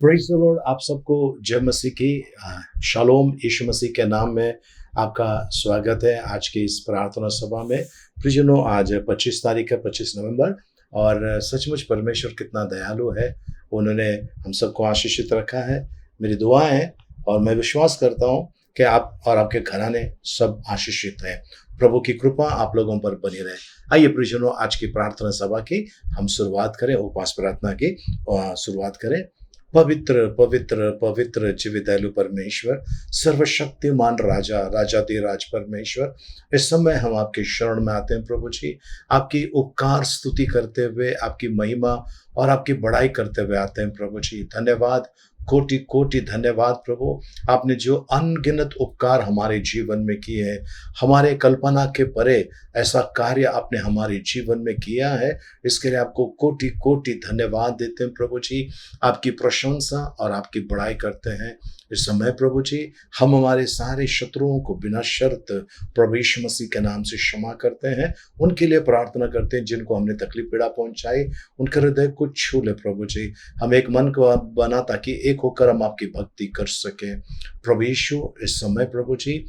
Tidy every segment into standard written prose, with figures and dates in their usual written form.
Praise the Lord. आप सबको जय मसीह की शालोम यीशु मसीह के नाम में आपका स्वागत है आज की इस प्रार्थना सभा में। प्रियजनों, आज 25 तारीख है, 25 नवंबर, और सचमुच परमेश्वर कितना दयालु है। उन्होंने हम सबको आशीषित रखा है। मेरी दुआ है और मैं विश्वास करता हूँ कि आप और आपके घराने सब आशीषित हैं। प्रभु की कृपा आप लोगों पर बनी रहे। आइए प्रियजनों, आज की प्रार्थना सभा की हम शुरुआत करें, उपवास प्रार्थना की शुरुआत करें। पवित्र पवित्र पवित्र जीवित दयालु परमेश्वर, सर्वशक्तिमान राजा, राजाधिराज परमेश्वर, इस समय हम आपके शरण में आते हैं प्रभु जी। आपकी उपकार स्तुति करते हुए, आपकी महिमा और आपकी बड़ाई करते हुए आते हैं प्रभु जी। धन्यवाद, कोटि कोटि धन्यवाद प्रभु। आपने जो अनगिनत उपकार हमारे जीवन में किए हैं, हमारे कल्पना के परे ऐसा कार्य आपने हमारे जीवन में किया है, इसके लिए आपको कोटि कोटि धन्यवाद देते हैं प्रभु जी। आपकी प्रशंसा और आपकी बड़ाई करते हैं इस समय प्रभु जी। हम हमारे सारे शत्रुओं को बिना शर्त प्रभु यीशु मसीह के नाम से क्षमा करते हैं। उनके लिए प्रार्थना करते हैं जिनको हमने तकलीफ पीड़ा पहुंचाई, उनके हृदय को छू ले प्रभु जी। हम एक मन को बना ताकि एक होकर हम आपकी भक्ति कर सके प्रभु यीशु। इस समय प्रभु जी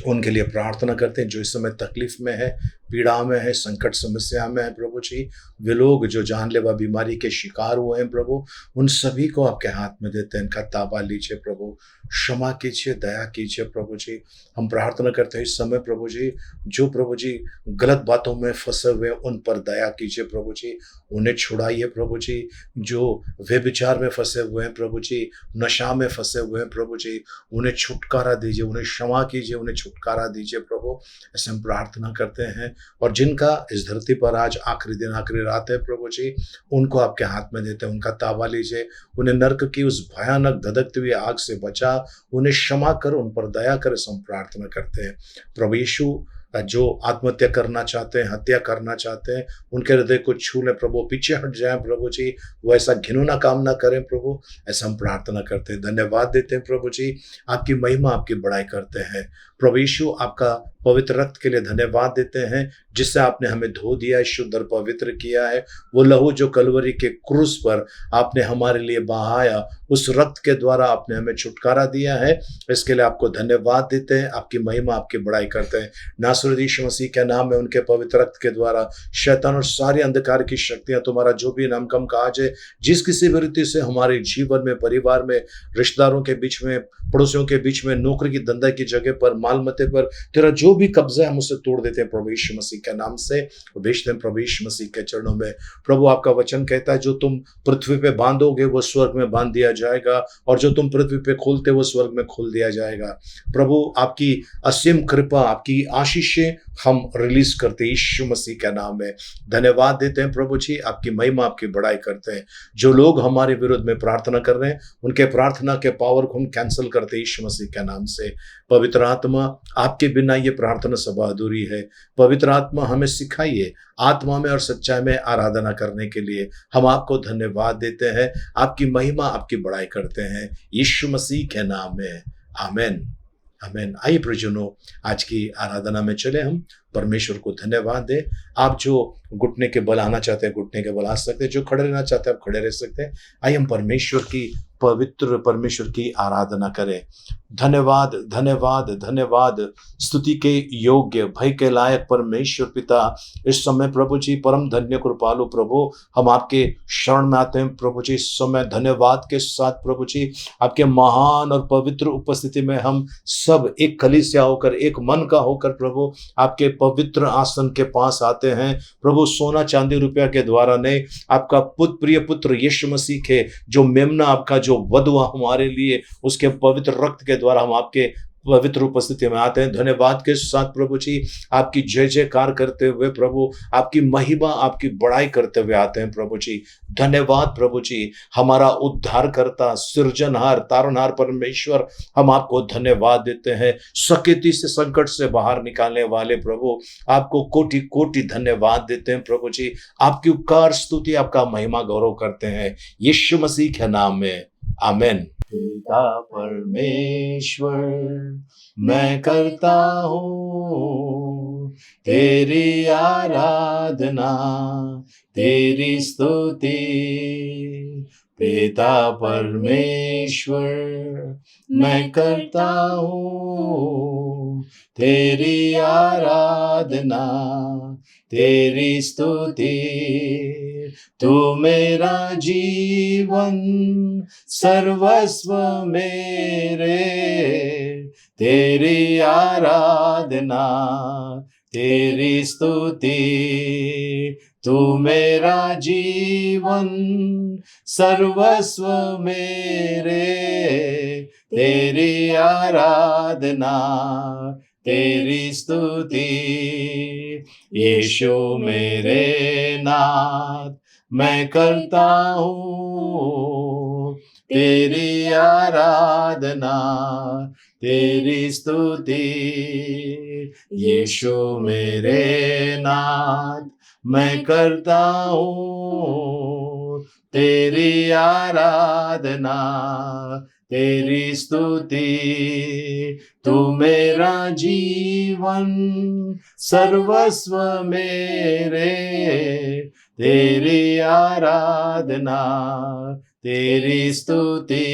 उनके लिए प्रार्थना करते हैं जो इस समय तकलीफ में है, पीड़ा में है, संकट समस्या में है प्रभु जी। वे लोग जो जानलेवा बीमारी के शिकार हुए हैं प्रभु, उन सभी को आपके हाथ में देते हैं। इनका ताबा लीजिए प्रभु, क्षमा कीजिए, दया कीजिए प्रभु जी। हम प्रार्थना करते हैं इस समय प्रभु जी, जो प्रभु जी गलत बातों में फंसे हुए हैं, उन पर दया कीजिए प्रभु जी। उन्हें छुड़ाइए प्रभु जी। जो व्यभिचार में फंसे हुए हैं प्रभु जी, नशा में फंसे हुए हैं प्रभु जी, उन्हें छुटकारा दीजिए, उन्हें क्षमा कीजिए, उन्हें छुटकारा दीजिए प्रभु। ऐसे हम प्रार्थना करते हैं। और जिनका इस धरती पर आज आखिरी दिन, आखिरी रात है प्रभु जी, उनको आपके हाथ में देते हैं। उनका ताबा लीजिए, उन्हें नर्क की उस भयानक धधकती हुई आग से बचा, उन्हें क्षमा कर, उन पर दया कर, हम प्रार्थना करते हैं प्रभु यीशु। जो आत्महत्या करना चाहते हैं, हत्या करना चाहते हैं, उनके हृदय को छू ले प्रभु, पीछे हट जाए प्रभु जी। वो ऐसा घिनौना काम ना करें प्रभु। ऐसा हम प्रार्थना करते हैं, धन्यवाद देते हैं प्रभु जी। आपकी महिमा, आपकी बड़ाई करते हैं प्रभु यीशु। आपका पवित्र रक्त के लिए धन्यवाद देते हैं, जिससे आपने हमें धो दिया है, शुद्ध और पवित्र किया है। वो लहू जो कलवरी के क्रूस पर आपने हमारे लिए बहाया, उस रक्त के द्वारा आपने हमें छुटकारा दिया है। इसके लिए आपको धन्यवाद देते हैं। आपकी महिमा, आपकी बड़ाई करते हैं। नासरत यीशु मसीह के नाम में, उनके पवित्र रक्त के द्वारा शैतान और सारी अंधकार की शक्तियां, तुम्हारा जो भी नाम कम काज है, जिस किसी भी रीति से हमारे जीवन में, परिवार में, रिश्तेदारों के बीच में, पड़ोसियों के बीच में, नौकरी की धंधा की जगह पर, माल मते पर तेरा जो भी कब्जा है हम उसे तोड़ देते हैं प्रभु यीशु मसीह के नाम से, भेजते हैं प्रभु यीशु मसीह के चरणों में। प्रभु, आपका वचन कहता है जो तुम पृथ्वी पे बांधोगे वो स्वर्ग में बांध दिया जाएगा, और जो तुम पृथ्वी पे खोलते वो स्वर्ग में खोल दिया जाएगा। प्रभु, आपकी असीम कृपा, आपकी आशीषें हम रिलीज करते हैं यीशु मसीह के नाम में। धन्यवाद देते हैं प्रभु जी। आपकी महिमा, आपकी बड़ाई करते हैं। जो लोग हमारे विरुद्ध में प्रार्थना कर रहे हैं, उनके प्रार्थना के पावर को हम कैंसिल करते हैं यीशु मसीह के नाम से। पवित्र आत्मा, आपके बिना ये प्रार्थना सभा अधूरी है। पवित्र आत्मा, हमें सिखाइए आत्मा में और सच्चाई में आराधना करने के लिए। हम आपको धन्यवाद देते हैं, आपकी महिमा, आपकी बड़ाई करते हैं यीशु मसीह के नाम में। आमीन, आमीन। आइए प्रियजनों, आज की आराधना में चले हम परमेश्वर को धन्यवाद दें। आप जो घुटने के बल आना चाहते हैं, घुटने के बल आ सकते हैं। जो खड़े रहना चाहते हैं, आप खड़े रह सकते हैं। आइए हम परमेश्वर की, पवित्र परमेश्वर की आराधना करें। धन्यवाद, धन्यवाद, धन्यवाद। स्तुति के योग्य, भय के लायक परमेश्वर पिता, इस समय प्रभु जी परम धन्य कृपालु प्रभु, हम आपके शरण में आते हैं प्रभु जी। इस समय धन्यवाद के साथ प्रभु जी, आपके महान और पवित्र उपस्थिति में हम सब एक कलीसिया होकर, एक मन का होकर प्रभु आपके पवित्र आसन के पास आते हैं प्रभु। सोना चांदी रुपया के द्वारा नहीं, आपका पुत्र, प्रिय पुत्र यीशु मसीह के जो मेमना, आपका जो वध हुआ हमारे लिए, उसके पवित्र रक्त के द्वारा हम आपके पवित्र उपस्थिति में आते हैं। धन्यवाद के साथ प्रभु जी, आपकी जय जयकार करते हुए प्रभु, आपकी महिमा, आपकी बड़ाई करते हुए आते हैं प्रभु जी। धन्यवाद प्रभु जी, हमारा उद्धारकर्ता, सृजनहार, तारनहार परमेश्वर, हम आपको धन्यवाद देते हैं। सकेती से, संकट से बाहर निकालने वाले प्रभु, आपको कोटि कोटि धन्यवाद देते हैं प्रभु जी। आपकी उपकार स्तुति, आपका महिमा गौरव करते हैं यीशु मसीह के नाम में। आमीन। पिता परमेश्वर, मैं करता हूँ तेरी आराधना, तेरी स्तुति। पिता परमेश्वर, मैं करता हूँ तेरी आराधना, तेरी स्तुति। तू मेरा जीवन सर्वस्व मेरे, तेरी आराधना, तेरी स्तुति। तू मेरा जीवन सर्वस्व मेरे, तेरी आराधना, तेरी स्तुति। यीशु मेरे नाथ, मैं करता हूँ तेरी आराधना, तेरी स्तुति। यीशु मेरे नाथ, मैं करता हूँ तेरी आराधना, तेरी स्तुति। तू मेरा जीवन सर्वस्व मेरे, तेरी आराधना, तेरी स्तुति।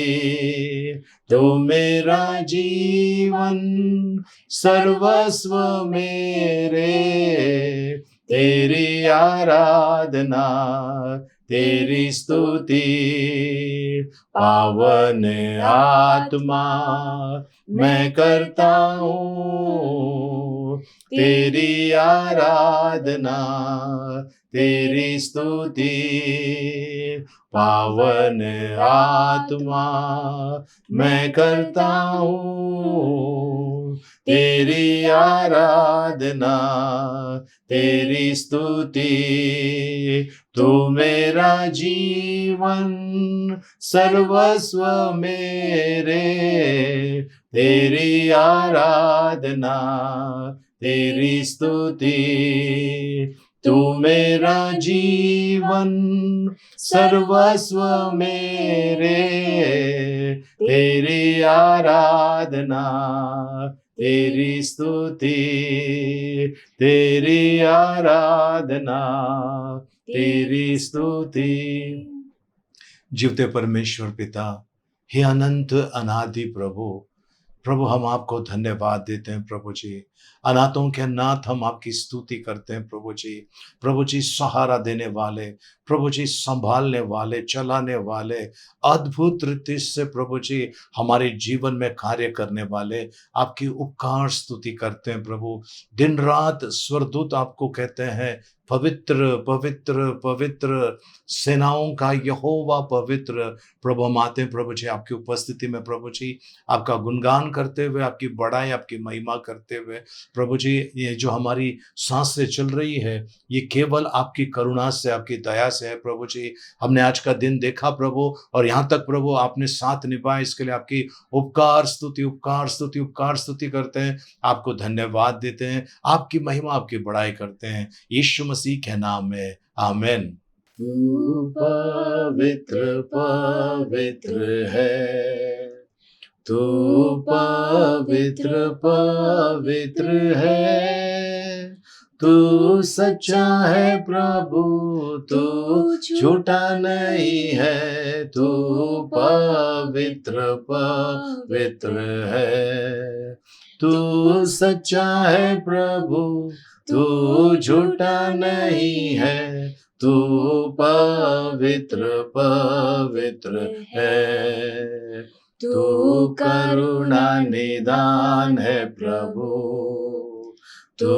तू मेरा जीवन सर्वस्व मेरे, तेरी आराधना, तेरी स्तुति। पावन आत्मा, मैं करता हूँ तेरी आराधना, तेरी स्तुति। पावन आत्मा, मैं करता हूँ तेरी आराधना, तेरी स्तुति। तू मेरा जीवन सर्वस्व मेरे, तेरी आराधना, तेरी स्तुति। तू मेरा जीवन सर्वस्व मेरे, तेरी आराधना, तेरी स्तुति। तेरी आराधना, तेरी स्तुति। जीवते परमेश्वर पिता, हे अनंत अनादि प्रभु, प्रभु हम आपको धन्यवाद देते हैं प्रभु जी। अनाथों के नाथ हम आपकी स्तुति करते हैं प्रभु जी। प्रभु जी सहारा देने वाले, प्रभु जी संभालने वाले, चलाने वाले, अद्भुत रीति से प्रभु जी हमारे जीवन में कार्य करने वाले, आपकी उपकार स्तुति करते हैं प्रभु। दिन रात स्वरदूत आपको कहते हैं पवित्र पवित्र पवित्र, सेनाओं का यहोवा पवित्र। प्रभु हम आते हैं प्रभु जी आपकी उपस्थिति में प्रभु जी, आपका गुणगान करते हुए, आपकी बड़ाई, आपकी महिमा करते हुए प्रभु जी। ये जो हमारी सांसें चल रही है, ये केवल आपकी करुणा से, आपकी दया से है प्रभु जी। हमने आज का दिन देखा प्रभु, और यहाँ तक प्रभु आपने साथ निभाया, इसके लिए आपकी उपकार स्तुति, उपकार स्तुति, उपकार स्तुति करते हैं। आपको धन्यवाद देते हैं, आपकी महिमा, आपकी बड़ाई करते हैं यीशु मसीह के नाम में, आमीन। तू पवित्र पवित्र है, तू पवित्र पवित्र है, तू सच्चा है प्रभु, तू झूठा नहीं है, तू पवित्र पवित्र है। तू सच्चा है प्रभु, तू झूठा नहीं है, तू पवित्र पवित्र है। तू करुणा निदान है प्रभु, तू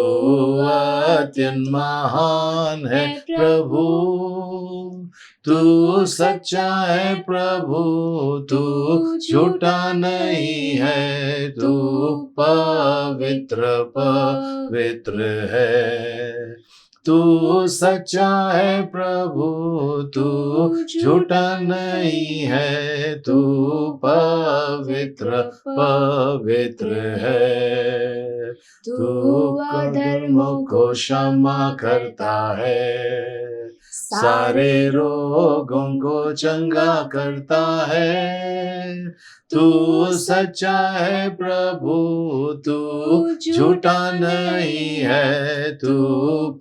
अत्यंत महान है प्रभु। तू सच्चा है प्रभु, तू झूठा नहीं है, तू पवित्र पवित्र है। तू सच्चा है प्रभु, तू झूठा नहीं है, तू पवित्र पवित्र है। तू अधर्मों को क्षमा करता है, सारे रोगों को चंगा करता है। तू सच्चा है प्रभु, तू झूठा नहीं है, तू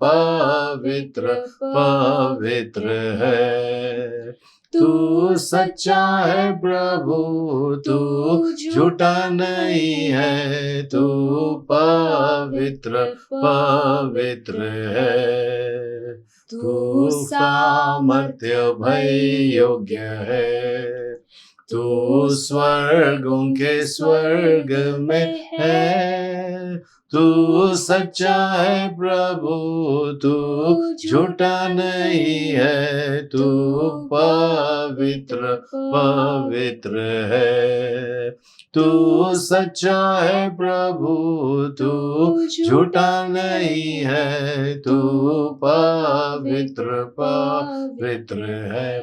पवित्र पवित्र है। तू सच्चा है प्रभु, तू झूठा नहीं है, तू पवित्र पवित्र है, तू सामर्थ्य भय योग्य है, तू स्वर्गों के स्वर्ग में है, तू सच्चा है प्रभु, तू झूठा नहीं है, तू पवित्र पवित्र है, तू सच्चा है प्रभु, तू झूठा नहीं है, तू पवित्र पवित्र है।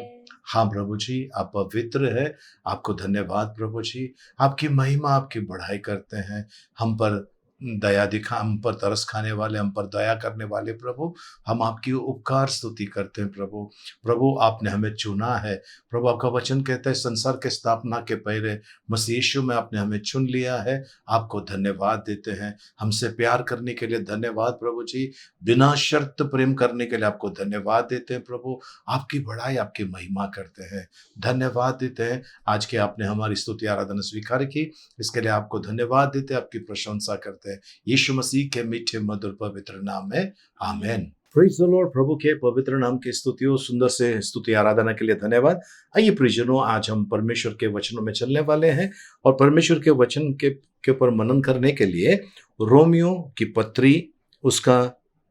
हाँ प्रभु जी, आप पवित्र है। आपको धन्यवाद प्रभु जी। आपकी महिमा, आपकी बढ़ाई करते हैं। हम पर दया दिखा, हम पर तरस खाने वाले, हम पर दया करने वाले प्रभु, हम आपकी उपकार स्तुति करते हैं प्रभु। प्रभु आपने हमें चुना है प्रभु। आपका वचन कहता है संसार के स्थापना के पहले मसीह यीशु में आपने हमें चुन लिया है। आपको धन्यवाद देते हैं। हमसे प्यार करने के लिए धन्यवाद प्रभु जी। बिना शर्त प्रेम करने के लिए आपको धन्यवाद देते हैं प्रभु। आपकी बढ़ाई, आपकी महिमा करते हैं, धन्यवाद देते हैं। आज के आपने हमारी स्तुति आराधना स्वीकार की, इसके लिए आपको धन्यवाद देते हैं, आपकी प्रशंसा करते हैं। यीशु मसीह के मीठे मधुर पवित्र नाम में आमेन। Praise the Lord. प्रभु के पवित्र नाम की स्तुतियों, सुंदर से स्तुति आराधना के लिए धन्यवाद। आइए प्रियजनों, आज हम परमेश्वर के वचनों में चलने वाले हैं और परमेश्वर के वचन के ऊपर मनन करने के लिए रोमियो की पत्री उसका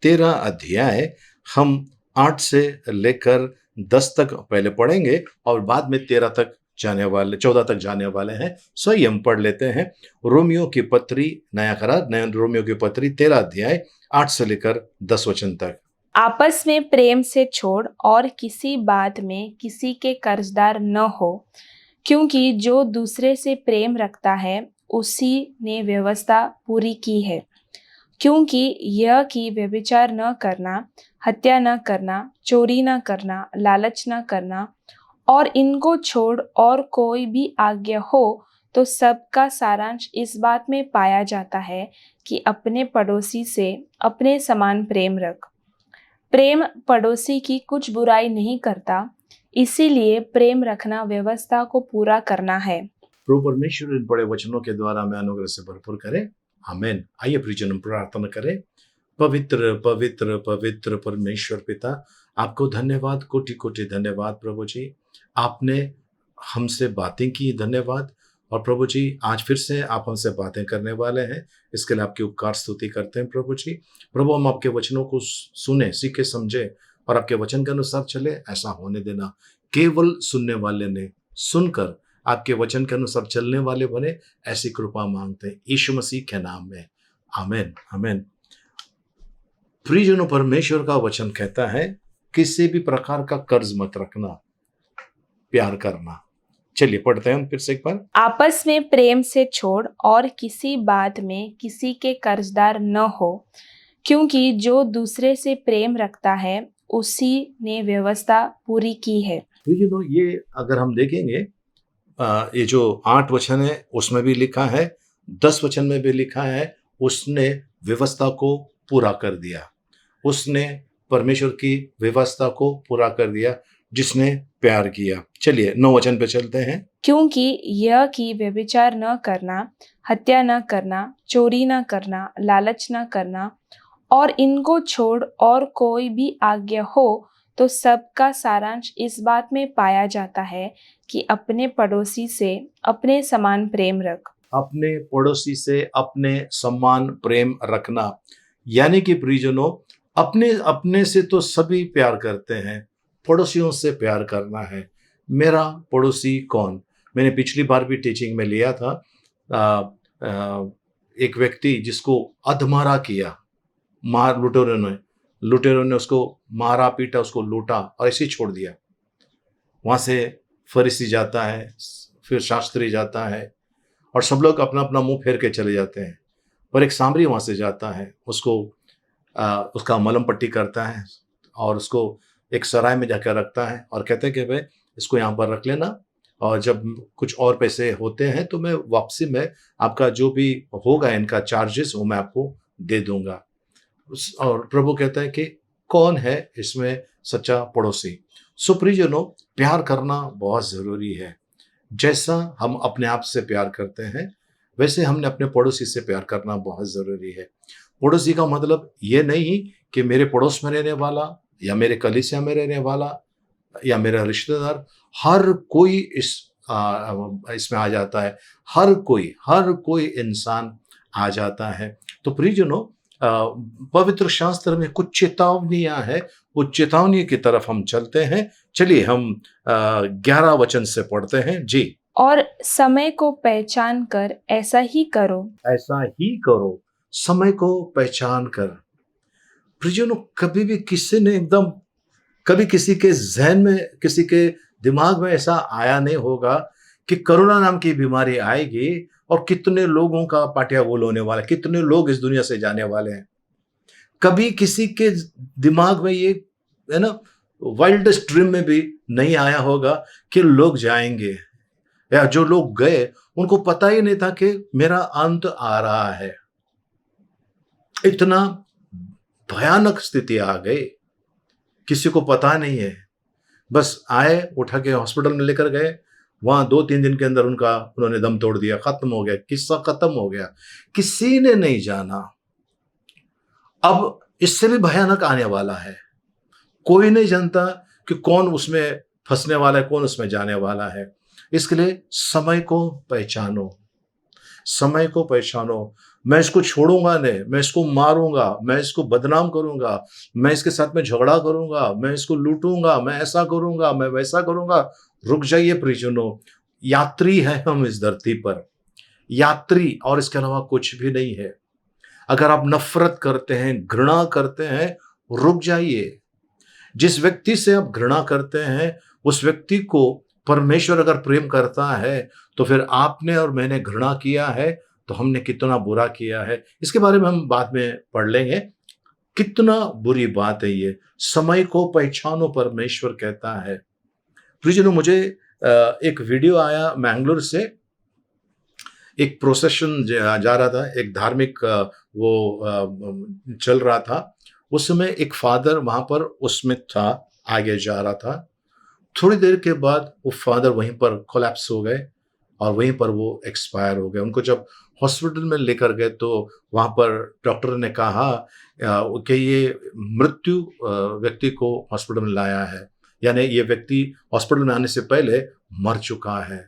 13 अध्याय हम 8 से लेकर 10 तक पहले पढ़ेंगे और बाद में 14 तक जाने वाले हैं। सो ये हम पढ़ लेते हैं। रोमियो की पत्री, नया करार, नया रोमियो की पत्री 13 अध्याय 8 से लेकर 10 वचन तक। आपस में प्रेम से छोड़ और किसी बात में किसी के कर्जदार न हो, क्योंकि जो दूसरे से प्रेम रखता है उसी ने व्यवस्था पूरी की है। क्योंकि यह कि व्यभिचार न करना, हत्या न करना, चोरी न करना, लालच न करना और इनको छोड़ और कोई भी आज्ञा हो तो सबका सारांश इस बात में पाया जाता है कि अपने पड़ोसी से अपने समान प्रेम रख। प्रेम पड़ोसी की कुछ बुराई नहीं करता, इसीलिए प्रेम रखना व्यवस्था को पूरा करना है। प्रभु परमेश्वर इन बड़े वचनों के द्वारा हमें अनुग्रह से भरपूर करे। आमीन। आइए प्रियजन प्रार्थना करें। पवित्र पवित्र पवित्र परमेश्वर पिता, आपको धन्यवाद, कोटि कोटि धन्यवाद प्रभु जी। आपने हमसे बातें की, धन्यवाद। और प्रभु जी, आज फिर से आप हमसे बातें करने वाले हैं, इसके लिए आपकी उपकार स्तुति करते हैं प्रभु जी। प्रभु, हम आपके वचनों को सुने, सीखे, समझे और आपके वचन के अनुसार चले, ऐसा होने देना। केवल सुनने वाले ने सुनकर आपके वचन के अनुसार चलने वाले बने, ऐसी कृपा मांगते हैं यीशु मसीह के नाम में। आमीन आमीन। प्रियजनों, परमेश्वर का वचन कहता है किसी भी प्रकार का कर्ज मत रखना, प्यार करना। चलिए पढ़ते हैं हम फिर से एक बार। आपस में प्रेम से छोड़ और किसी बात में किसी के कर्जदार न हो, क्योंकि जो दूसरे से प्रेम रखता है उसी ने व्यवस्था पूरी की है। प्रियजनों, ये अगर हम देखेंगे, ये जो 8 वचन है उसमें भी लिखा है, 10 वचन में भी लिखा है, उसने व्यवस्था को पूरा कर दिया। उसने परमेश्वर की व्यवस्था को पूरा कर दिया जिसने प्यार किया। चलिए 9 वचन पे चलते हैं। क्योंकि यह कि व्यभिचार न करना, हत्या न करना, चोरी न करना, लालच न करना और इनको छोड़ और कोई भी आज्ञा हो तो सबका सारांश इस बात में पाया जाता है कि अपने पड़ोसी से अपने समान प्रेम रख। अपने पड़ोसी से अपने समान प्रेम रखना, यानी कि प्रियजनों, अपने से तो सभी प्यार करते हैं, पड़ोसियों से प्यार करना है। मेरा पड़ोसी कौन? मैंने पिछली बार भी टीचिंग में लिया था, एक व्यक्ति जिसको अधमरा किया, लुटेरों ने उसको मारा, पीटा, उसको लूटा और ऐसे ही छोड़ दिया। वहाँ से फरीसी जाता है, फिर शास्त्री जाता है और सब लोग अपना अपना मुंह फेर के चले जाते हैं। पर एक सामरी वहाँ से जाता है, उसका मलम पट्टी करता है और उसको एक सराय में जाकर रखता है और कहते हैं कि भाई इसको यहाँ पर रख लेना, और जब कुछ और पैसे होते हैं तो मैं वापसी में आपका जो भी होगा इनका चार्जेस वो मैं आपको दे दूंगा। और प्रभु कहता है कि कौन है इसमें सच्चा पड़ोसी। सो प्रियजनों, प्यार करना बहुत ज़रूरी है। जैसा हम अपने आप से प्यार करते हैं, वैसे हमने अपने पड़ोसी से प्यार करना बहुत ज़रूरी है। पड़ोसी का मतलब ये नहीं कि मेरे पड़ोस में रहने वाला या मेरे कलीसिया में रहने वाला या मेरा रिश्तेदार, हर कोई इसमें आ जाता है। हर कोई इंसान आ जाता है। तो प्रियजनों, पवित्र शास्त्र में कुछ चेतावनियाँ हैं, उस चेतावनी की तरफ हम चलते हैं। चलिए हम 11 वचन से पढ़ते हैं। जी। और समय को पहचान कर ऐसा ही करो। ऐसा ही करो, समय को पहचान कर। प्रियजनों, कभी भी किसी ने एकदम कभी किसी के ज़हन में, किसी के दिमाग में ऐसा आया नहीं होगा कि कोरोना नाम की बीमारी आएगी और कितने लोगों का पाटिया गोल होने वाला है, कितने लोग इस दुनिया से जाने वाले हैं। कभी किसी के दिमाग में ये, है ना, वाइल्डेस्ट ड्रीम में भी नहीं आया होगा कि लोग जाएंगे, या जो लोग गए उनको पता ही नहीं था कि मेरा अंत आ रहा है। इतना भयानक स्थिति आ गई, किसी को पता नहीं है। बस आए, उठा के हॉस्पिटल में लेकर गए, वहां 2-3 दिन के अंदर उन्होंने दम तोड़ दिया, खत्म हो गया, किस्सा खत्म हो गया, किसी ने नहीं जाना। अब इससे भी भयानक आने वाला है। कोई नहीं जानता कि कौन उसमें फंसने वाला है, कौन उसमें जाने वाला है। इसके लिए समय को पहचानो, समय को पहचानो। मैं इसको छोड़ूंगा नहीं, मैं इसको मारूंगा, मैं इसको बदनाम करूंगा, मैं इसके साथ में झगड़ा करूंगा, मैं इसको लूटूंगा, मैं ऐसा करूंगा, मैं वैसा करूंगा। रुक जाइए प्रियजनों, यात्री है हम इस धरती पर, यात्री, और इसके अलावा कुछ भी नहीं है। अगर आप नफरत करते हैं, घृणा करते हैं, रुक जाइए। जिस व्यक्ति से आप घृणा करते हैं, उस व्यक्ति को परमेश्वर अगर प्रेम करता है, तो फिर आपने और मैंने घृणा किया है, तो हमने कितना बुरा किया है। इसके बारे में हम बाद में पढ़ लेंगे। कितना बुरी बात है ये। समय को पहचानो, परमेश्वर कहता है। प्रियजनों, मुझे एक वीडियो आया मैंगलोर से। एक प्रोसेशन जा रहा था, एक धार्मिक चल रहा था। उस समय एक फादर वहां पर उसमें था, आगे जा रहा था। थोड़ी देर के बाद वो फादर वहीं पर कोलैप्स हो गए और वहीं पर वो एक्सपायर हो गए। उनको जब हॉस्पिटल में लेकर गए तो वहाँ पर डॉक्टर ने कहा कि ये मृत्यु व्यक्ति को हॉस्पिटल में लाया है, यानी ये व्यक्ति हॉस्पिटल में आने से पहले मर चुका है।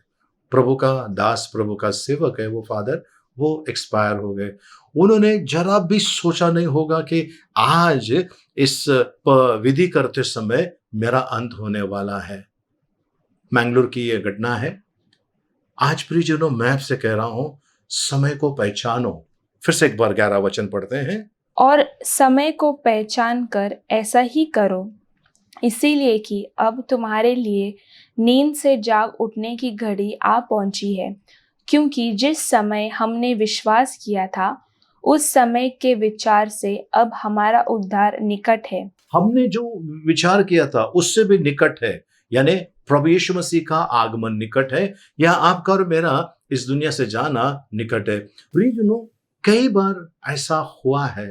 प्रभु का दास, प्रभु का सेवक है वो फादर, वो एक्सपायर हो गए। उन्होंने जरा भी सोचा नहीं होगा कि आज इस विधि करते समय मेरा अंत होने वाला है। मैंगलोर की यह घटना है। आज प्रियजनों, मैं आपसे कह रहा हूं, समय को पहचानो। फिर से एक बार 11 वचन पढ़ते हैं। और समय को पहचान कर ऐसा ही करो, इसीलिए कि अब तुम्हारे लिए नींद से जाग उठने की घड़ी आ पहुंची है। क्योंकि जिस समय हमने विश्वास किया था, उस समय के विचार से अब हमारा उद्धार निकट है। हमने जो विचार किया था उससे भी निकट है, यानी प्रभु यीशु मसीह का आगमन निकट है, या आपका और मेरा इस दुनिया से जाना निकट है। प्रियजनों, कई बार ऐसा हुआ है,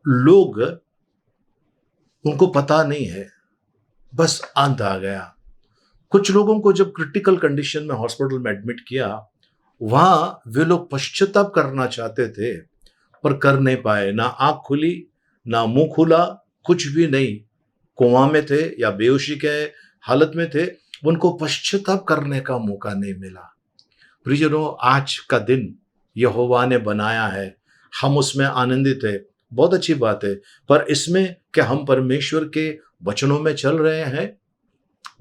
लोग, उनको पता नहीं है, बस अंत आ गया। कुछ लोगों को जब क्रिटिकल कंडीशन में हॉस्पिटल में एडमिट किया, वहां वे लोग पश्चाताप करना चाहते थे पर कर नहीं पाए। ना आंख खुली, ना मुंह खुला, कुछ भी नहीं। कोमा में थे या बेहोशी के हालत में थे, उनको पश्चाताप करने का मौका नहीं मिला। प्रियजनों, आज का दिन यहोवा ने बनाया है, हम उसमें आनंदित है, बहुत अच्छी बात है। पर इसमें क्या हम परमेश्वर के वचनों में चल रहे हैं?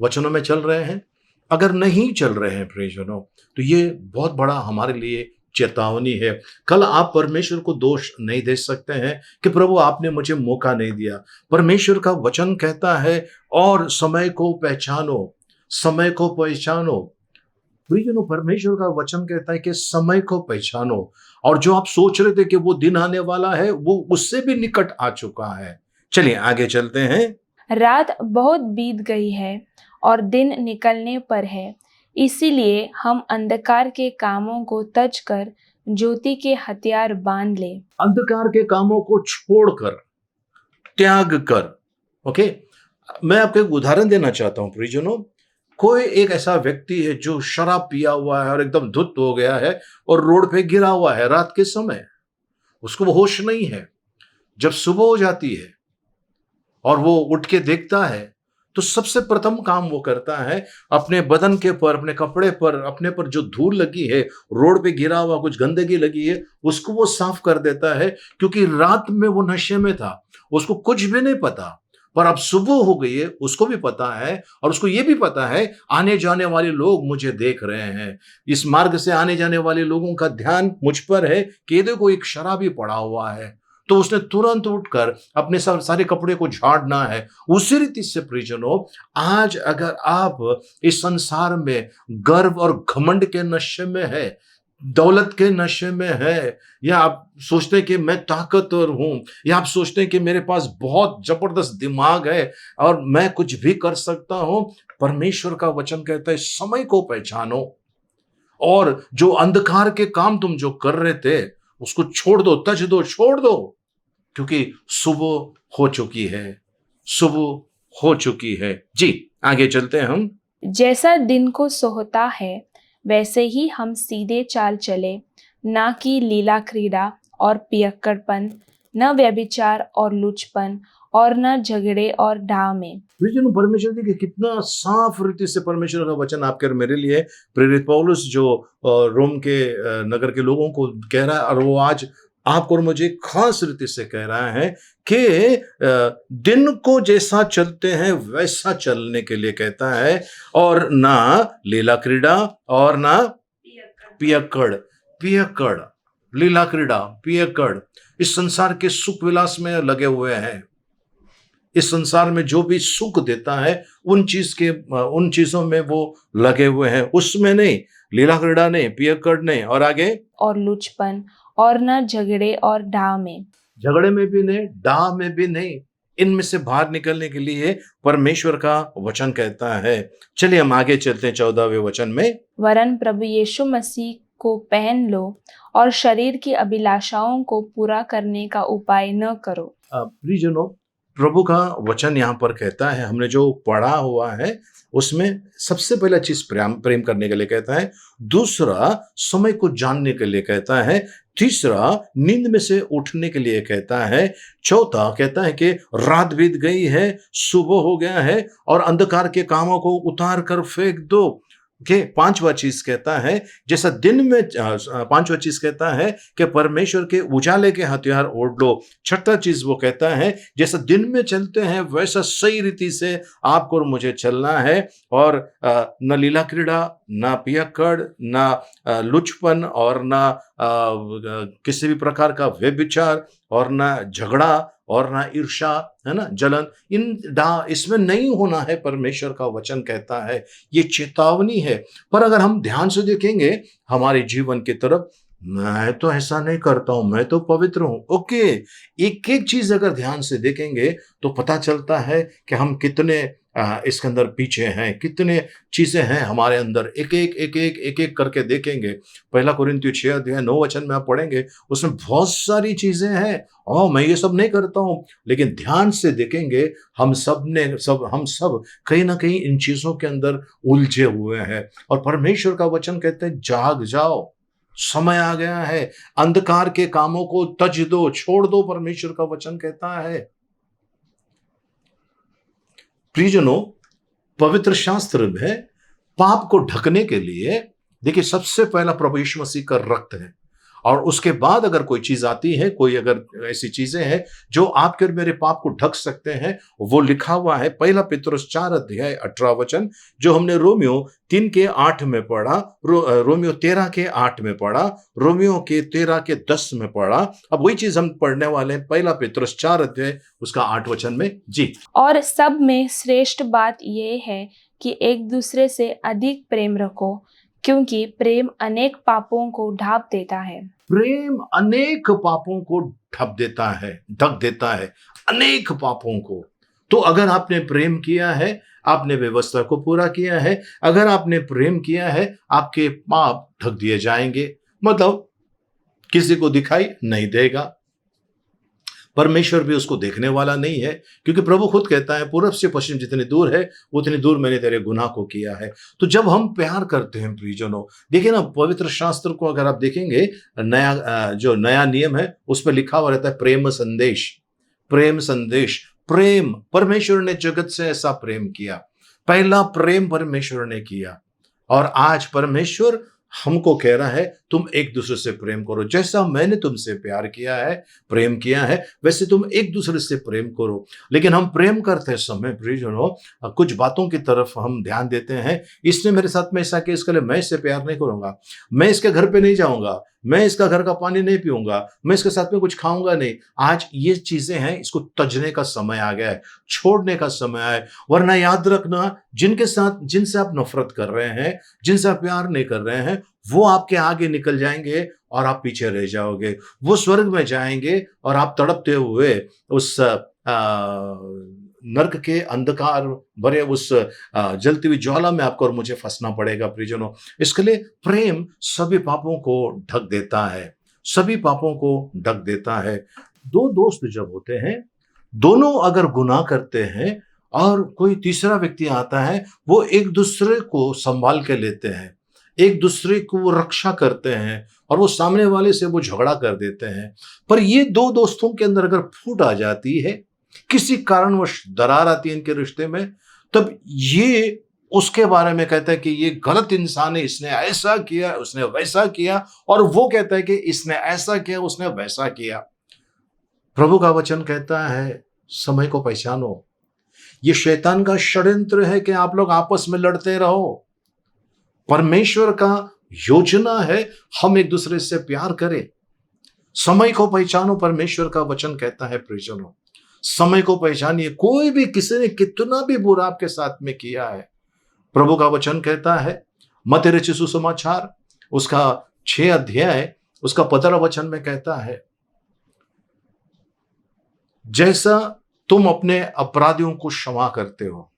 वचनों में चल रहे हैं? अगर नहीं चल रहे हैं प्रियजनों, तो ये बहुत बड़ा हमारे लिए चेतावनी है। कल आप परमेश्वर को दोष नहीं दे सकते हैं कि प्रभु आपने मुझे मौका नहीं दिया। परमेश्वर का वचन कहता है, और समय को पहचानो, समय को पहचानो। प्रियजनों, परमेश्वर का वचन कहता है कि समय को पहचानो, और जो आप सोच रहे थे कि वो दिन आने वाला है, वो उससे भी निकट आ चुका है। चलिए आगे चलते हैं। रात बहुत बीत गई है और दिन निकलने पर है, इसीलिए हम अंधकार के कामों को तज कर ज्योति के हथियार बांध ले। अंधकार के कामों को छोड़कर, त्याग कर ओके, मैं आपको एक उदाहरण देना चाहता हूं प्रियजनों। कोई एक ऐसा व्यक्ति है जो शराब पिया हुआ है और एकदम धुत हो गया है और रोड पे गिरा हुआ है रात के समय, उसको वो होश नहीं है। जब सुबह हो जाती है और वो उठ के देखता है, तो सबसे प्रथम काम वो करता है, अपने बदन के पर, अपने कपड़े पर, अपने पर जो धूल लगी है, रोड पे गिरा हुआ कुछ गंदगी लगी है, उसको वो साफ कर देता है, क्योंकि रात में वो नशे में था, उसको कुछ भी नहीं पता। पर अब सुबह हो गई है, उसको भी पता है, और उसको ये भी पता है आने जाने वाले लोग मुझे देख रहे हैं, इस मार्ग से आने जाने वाले लोगों का ध्यान मुझ पर है कि देखो एक शराबी पड़ा हुआ है। तो उसने तुरंत उठकर अपने सारे कपड़े को झाड़ना है। उसी रीति से प्रियजनों, आज अगर आप इस संसार में गर्व और घमंड के नशे में है, दौलत के नशे में है, या आप सोचते हैं कि मैं ताकतवर हूं, या आप सोचते हैं कि मेरे पास बहुत जबरदस्त दिमाग है और मैं कुछ भी कर सकता हूं, परमेश्वर का वचन कहता है समय को पहचानो, और जो अंधकार के काम तुम जो कर रहे थे उसको छोड़ दो, तज दो, छोड़ दो, क्योंकि सुबह हो चुकी है, सुबह हो चुकी है। जी, आगे चलते हैं हम। जैसा दिन को सोहता है वैसे ही हम सीधे चाल चले, ना कि लीला क्रीड़ा और पियक्कड़पन, न व्यभिचार और लुचपन, और न झगड़े और डाह में। प्रियजनों, परमेश्वर देखिए कितना साफ रीति से परमेश्वर का वचन आपके और मेरे लिए प्रेरित पौलुस जो रोम के नगर के लोगों को कह रहा है, और वो आज आपको और मुझे खास रीति से कह रहा है कि दिन को जैसा चलते हैं वैसा चलने के लिए कहता है, और ना लीला क्रीड़ा और ना पियक्कड़। पियक्कड़, लीला क्रीड़ा, पियक्कड़, इस संसार के सुख विलास में लगे हुए हैं। इस संसार में जो भी सुख देता है उन चीजों में वो लगे हुए हैं, उसमें नहीं, लीला क्रीड़ा नहीं, पियक्कड़ नहीं, और आगे और लुचपन, और न झगड़े और डाह में। झगड़े में भी नहीं, डाह में भी नहीं। इनमें से बाहर निकलने के लिए परमेश्वर का वचन कहता है। चलिए हम आगे चलते हैं 14वें वचन में। वरन प्रभु यीशु मसीह को पहन लो और शरीर की अभिलाषाओं को पूरा करने का उपाय न करो। प्रियजनों, प्रभु का वचन यहाँ पर कहता है, हमने जो पढ़ा हुआ है उसमें सबसे पहला चीज प्रेम करने के लिए कहता है, दूसरा समय को जानने के लिए कहता है, तीसरा नींद में से उठने के लिए कहता है, चौथा कहता है कि रात बीत गई है, सुबह हो गया है और अंधकार के कामों को उतार कर फेंक दो। पांचवा चीज कहता है, जैसा दिन में पांचवा चीज कहता है कि परमेश्वर के उजाले के हथियार ओढ़ लो। छठा चीज वो कहता है, जैसा दिन में चलते हैं वैसा सही रीति से आपको और मुझे चलना है, और न लीला क्रीड़ा, ना पियक्कड़, ना लुचपन, और ना किसी भी प्रकार का व्यभिचार, और ना झगड़ा, और ना ईर्ष्या, है ना, जलन, इसमें नहीं होना है। परमेश्वर का वचन कहता है, ये चेतावनी है। पर अगर हम ध्यान से देखेंगे हमारे जीवन की तरफ, मैं तो ऐसा नहीं करता हूं, मैं तो पवित्र हूं। ओके, एक एक चीज अगर ध्यान से देखेंगे तो पता चलता है कि हम कितने इसके अंदर पीछे हैं, कितने चीजें हैं हमारे अंदर। एक एक करके देखेंगे। पहला कुरिन्थियों 6:9 में आप पढ़ेंगे, उसमें बहुत सारी चीजें हैं। मैं ये सब नहीं करता हूं, लेकिन ध्यान से देखेंगे हम सब कहीं ना कहीं इन चीजों के अंदर उलझे हुए हैं। और परमेश्वर का वचन कहते हैं, जाग जाओ, समय आ गया है, अंधकार के कामों को तज दो, छोड़ दो, परमेश्वर का वचन कहता है। प्रियजनों, पवित्र शास्त्र में पाप को ढकने के लिए देखिए सबसे पहला प्रभु यीशु मसीह का रक्त है, और उसके बाद अगर कोई चीज आती है, कोई अगर ऐसी चीजें हैं जो आपके और मेरे पाप को ढक सकते हैं, वो लिखा हुआ है पहला पतरस 4:18, जो हमने रोमियो 3:8 में पढ़ा, रोमियो 13:8 में पढ़ा, रोमियो के 13:10 में पढ़ा। अब वही चीज हम पढ़ने वाले हैं पहला पतरस 4:8 में। जी, और सब में श्रेष्ठ बात यह है कि एक दूसरे से अधिक प्रेम रखो, क्योंकि प्रेम अनेक पापों को ढांप देता है। प्रेम अनेक पापों को ढक देता है, अनेक पापों को। तो अगर आपने प्रेम किया है, आपने व्यवस्था को पूरा किया है, अगर आपने प्रेम किया है, आपके पाप ढक दिए जाएंगे, मतलब किसी को दिखाई नहीं देगा। परमेश्वर भी उसको देखने वाला नहीं है, क्योंकि प्रभु खुद कहता है पूरब से पश्चिम जितनी दूर है उतनी दूर मैंने तेरे गुनाह को किया है। तो जब हम प्यार करते हैं प्रियजनों, देखिए ना, पवित्र शास्त्र को अगर आप देखेंगे, जो नया नियम है उस पर लिखा हुआ रहता है प्रेम संदेश, प्रेम संदेश। प्रेम, परमेश्वर ने जगत से ऐसा प्रेम किया, पहला प्रेम परमेश्वर ने किया, और आज परमेश्वर हमको कह रहा है तुम एक दूसरे से प्रेम करो, जैसा मैंने तुमसे प्यार किया है, प्रेम किया है, वैसे तुम एक दूसरे से प्रेम करो। लेकिन हम प्रेम करते समय प्रियजनों कुछ बातों की तरफ हम ध्यान देते हैं। इसने मेरे साथ में ऐसा किया, इसके लिए मैं इससे प्यार नहीं करूंगा, मैं इसके घर पे नहीं जाऊंगा, मैं इसका घर का पानी नहीं पीऊंगा, मैं इसके साथ में कुछ खाऊंगा नहीं। आज ये चीजें हैं, इसको तजने का समय आ गया है, छोड़ने का समय है। वरना याद रखना, जिनसे आप नफरत कर रहे हैं, जिनसे आप प्यार नहीं कर रहे हैं, वो आपके आगे निकल जाएंगे और आप पीछे रह जाओगे। वो स्वर्ग में जाएंगे और आप तड़पते हुए उस नर्क के अंधकार भरे उस जलती हुई ज्वाला में आपको और मुझे फंसना पड़ेगा प्रियजनों। इसके लिए प्रेम सभी पापों को ढक देता है, सभी पापों को ढक देता है। दो दोस्त जब होते हैं, दोनों अगर गुनाह करते हैं और कोई तीसरा व्यक्ति आता है, वो एक दूसरे को संभाल के लेते हैं, एक दूसरे को वो रक्षा करते हैं, और वो सामने वाले से वो झगड़ा कर देते हैं। पर ये दो दोस्तों के अंदर अगर फूट आ जाती है, किसी कारणवश दरार आती है इनके रिश्ते में, तब ये उसके बारे में कहता है कि ये गलत इंसान है, इसने ऐसा किया, उसने वैसा किया, और वो कहता है कि इसने ऐसा किया, उसने वैसा किया। प्रभु का वचन कहता है समय को पहचानो। ये शैतान का षड्यंत्र है कि आप लोग आपस में लड़ते रहो। परमेश्वर का योजना है हम एक दूसरे से प्यार करें। समय को पहचानो, परमेश्वर का वचन कहता है प्रियजनों, समय को पहचानिए। कोई भी, किसी ने कितना भी बुरा आपके साथ में किया है, प्रभु का वचन कहता है मत्ती रचित सुसमाचार उसका 6 अध्याय उसका 15 वचन में कहता है, जैसा तुम अपने अपराधियों को क्षमा करते हो,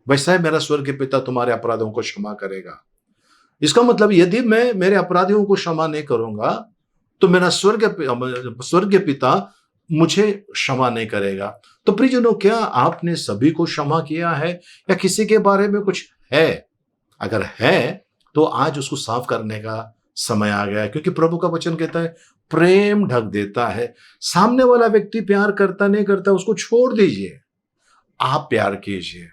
वैसा ही मेरा स्वर्गीय पिता तुम्हारे अपराधों को क्षमा करेगा। इसका मतलब यदि मैं मेरे अपराधियों को क्षमा नहीं करूंगा तो मेरा स्वर्गीय पिता मुझे क्षमा नहीं करेगा। तो प्रियजनों, क्या आपने सभी को क्षमा किया है या किसी के बारे में कुछ है? अगर है तो आज उसको साफ करने का समय आ गया है, क्योंकि प्रभु का वचन कहता है प्रेम ढक देता है। सामने वाला व्यक्ति प्यार करता नहीं करता उसको छोड़ दीजिए, आप प्यार कीजिए।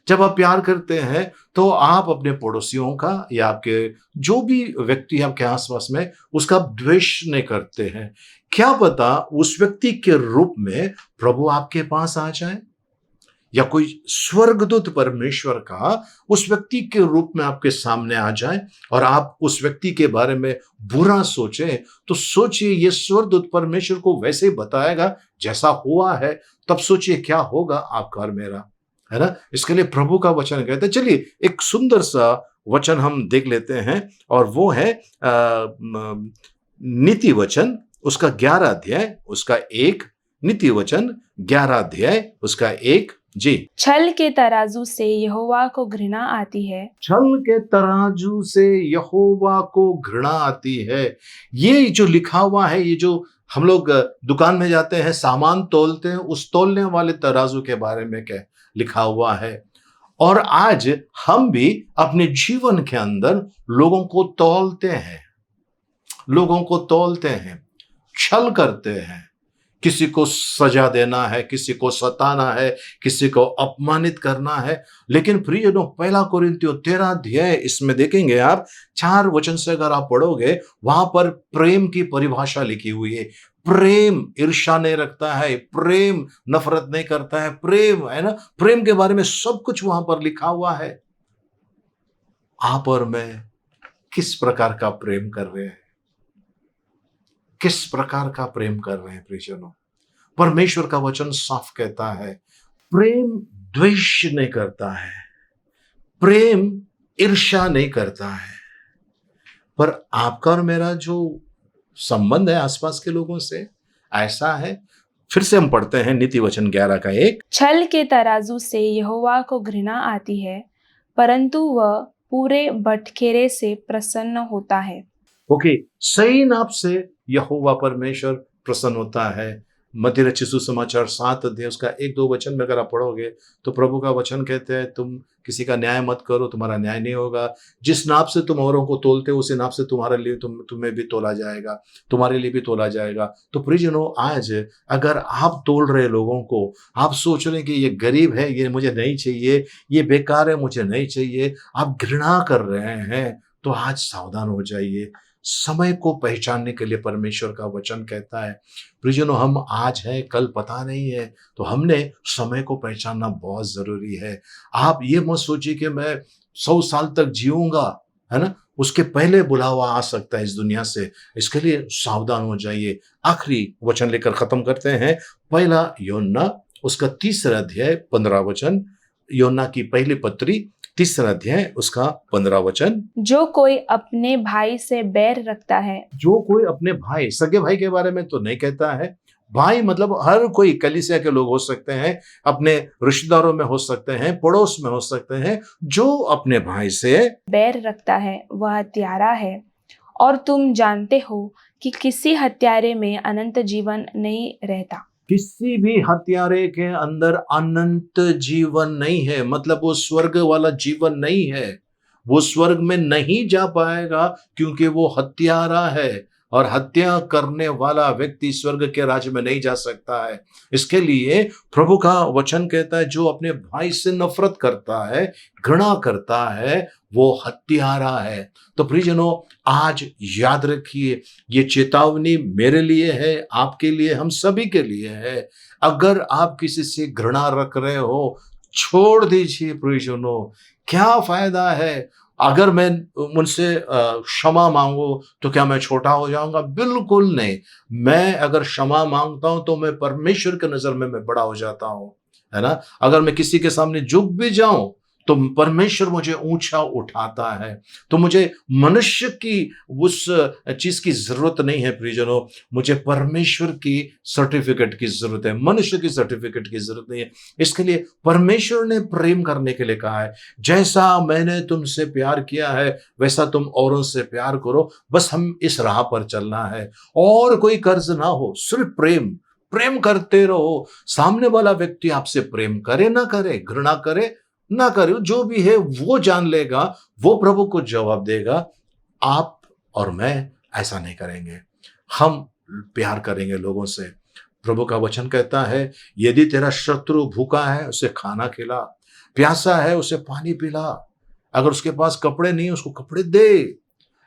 जब आप प्यार करते हैं तो आप अपने पड़ोसियों का या आपके जो भी व्यक्ति आपके आसपास में, उसका द्वेष नहीं करते हैं। क्या पता उस व्यक्ति के रूप में प्रभु आपके पास आ जाए, या कोई स्वर्गदूत परमेश्वर का उस व्यक्ति के रूप में आपके सामने आ जाए और आप उस व्यक्ति के बारे में बुरा सोचें। तो सोचिए, ये स्वर्गदूत परमेश्वर को वैसे ही बताएगा जैसा हुआ है, तब सोचिए क्या होगा आपका और मेरा, है ना। इसके लिए प्रभु का वचन कहते हैं। चलिए एक सुंदर सा वचन हम देख लेते हैं, और वो है नीति वचन उसका 11 अध्याय उसका 1। नीति वचन 11 अध्याय उसका 1 जी। छल के तराजू से यहोवा को घृणा आती है। छल के तराजू से यहोवा को घृणा आती है। ये जो लिखा हुआ है, ये जो हम लोग दुकान में जाते हैं सामान तोलते हैं, उस तोलने वाले तराजू के बारे में क्या लिखा हुआ है। और आज हम भी अपने जीवन के अंदर लोगों को तौलते हैं, लोगों को तौलते हैं, छल करते हैं। किसी को सजा देना है, किसी को सताना है, किसी को अपमानित करना है। लेकिन प्रियजनों, 1 कोरिन्थियों 13 अध्याय इसमें देखेंगे आप, 4 वचन से अगर आप पढ़ोगे, वहां पर प्रेम की परिभाषा लिखी हुई है। प्रेम ईर्ष्या नहीं रखता है, प्रेम नफरत नहीं करता है, प्रेम, है ना, प्रेम के बारे में सब कुछ वहां पर लिखा हुआ है। आप और मैं किस प्रकार का प्रेम कर रहे हैं, किस प्रकार का प्रेम कर रहे हैं प्रियजनों। परमेश्वर का वचन साफ कहता है प्रेम द्वेष नहीं करता है, प्रेम ईर्ष्या नहीं करता है। पर आपका और मेरा जो संबंध है आसपास के लोगों से, ऐसा है। फिर से हम पढ़ते हैं नीति वचन 11 का 1। छल के तराजू से यहोवा को घृणा आती है, परंतु वह पूरे बटखेरे से प्रसन्न होता है। ओके, सही नाप से यहोवा परमेश्वर प्रसन्न होता है। मत्ती रचित सुसमाचार 7 अध्याय उसका 1-2 वचन में अगर आप पढ़ोगे तो प्रभु का वचन कहते हैं, तुम किसी का न्याय मत करो, तुम्हारा न्याय नहीं होगा। जिस नाप से तुम औरों को तोलते हो उसी नाप से तुम्हारे लिए तुम्हें भी तोला जाएगा, तुम्हारे लिए भी तोला जाएगा। तो प्रियजनों, आज अगर आप तोल रहे लोगों को, आप सोच रहे हैं कि ये गरीब है, ये मुझे नहीं चाहिए, ये बेकार है, मुझे नहीं चाहिए, आप घृणा कर रहे हैं, तो आज सावधान हो जाइए। समय को पहचानने के लिए परमेश्वर का वचन कहता है, प्रियजनों, हम आज हैं, कल पता नहीं है, तो हमने समय को पहचानना बहुत जरूरी है। आप ये मत सोचिए कि मैं 100 साल तक जीऊंगा, है ना, उसके पहले बुलावा आ सकता है इस दुनिया से। इसके लिए सावधान हो जाइए। आखिरी वचन लेकर खत्म करते हैं, पहला योना उसका 3 अध्याय 15 वचन। योना की पहली पत्री 3 अध्याय उसका 15 वचन। जो कोई अपने भाई से बैर रखता है, जो कोई अपने भाई, सगे भाई के बारे में तो नहीं कहता है। भाई मतलब हर कोई, कलीसिया के लोग हो सकते हैं, अपने रिश्तेदारों में हो सकते हैं, पड़ोस में हो सकते हैं, जो अपने भाई से बैर रखता है वह हत्यारा है, और तुम जानते हो कि किसी हत्यारे में अनंत जीवन नहीं रहता। किसी भी हत्यारे के अंदर अनंत जीवन नहीं है, मतलब वो स्वर्ग वाला जीवन नहीं है। वो स्वर्ग में नहीं जा पाएगा क्योंकि वो हत्यारा है, और हत्या करने वाला व्यक्ति स्वर्ग के राज्य में नहीं जा सकता है। इसके लिए प्रभु का वचन कहता है, जो अपने भाई से नफरत करता है, घृणा करता है, वो हत्यारा है। तो प्रियजनों, आज याद रखिए, ये चेतावनी मेरे लिए है, आपके लिए, हम सभी के लिए है। अगर आप किसी से घृणा रख रहे हो, छोड़ दीजिए प्रियजनों। क्या फायदा है अगर मैं मुझसे क्षमा मांगू तो क्या मैं छोटा हो जाऊंगा? बिल्कुल नहीं। मैं अगर क्षमा मांगता हूं तो मैं परमेश्वर के नजर में मैं बड़ा हो जाता हूं, है ना। अगर मैं किसी के सामने झुक भी जाऊं तो परमेश्वर मुझे ऊंचा उठाता है। तो मुझे मनुष्य की उस चीज की जरूरत नहीं है प्रियजनों, मुझे परमेश्वर की सर्टिफिकेट की जरूरत है, मनुष्य की सर्टिफिकेट की जरूरत नहीं है। इसके लिए परमेश्वर ने प्रेम करने के लिए कहा है, जैसा मैंने तुमसे प्यार किया है वैसा तुम औरों से प्यार करो। बस हम इस राह पर चलना है, और कोई कर्ज ना हो, सिर्फ प्रेम। प्रेम करते रहो। सामने वाला व्यक्ति आपसे प्रेम करे ना करे, घृणा करे ना करे, जो भी है वो जान लेगा, वो प्रभु को जवाब देगा। आप और मैं ऐसा नहीं करेंगे, हम प्यार करेंगे लोगों से। प्रभु का वचन कहता है, यदि तेरा शत्रु भूखा है उसे खाना खिला, प्यासा है उसे पानी पिला, अगर उसके पास कपड़े नहीं उसको कपड़े दे।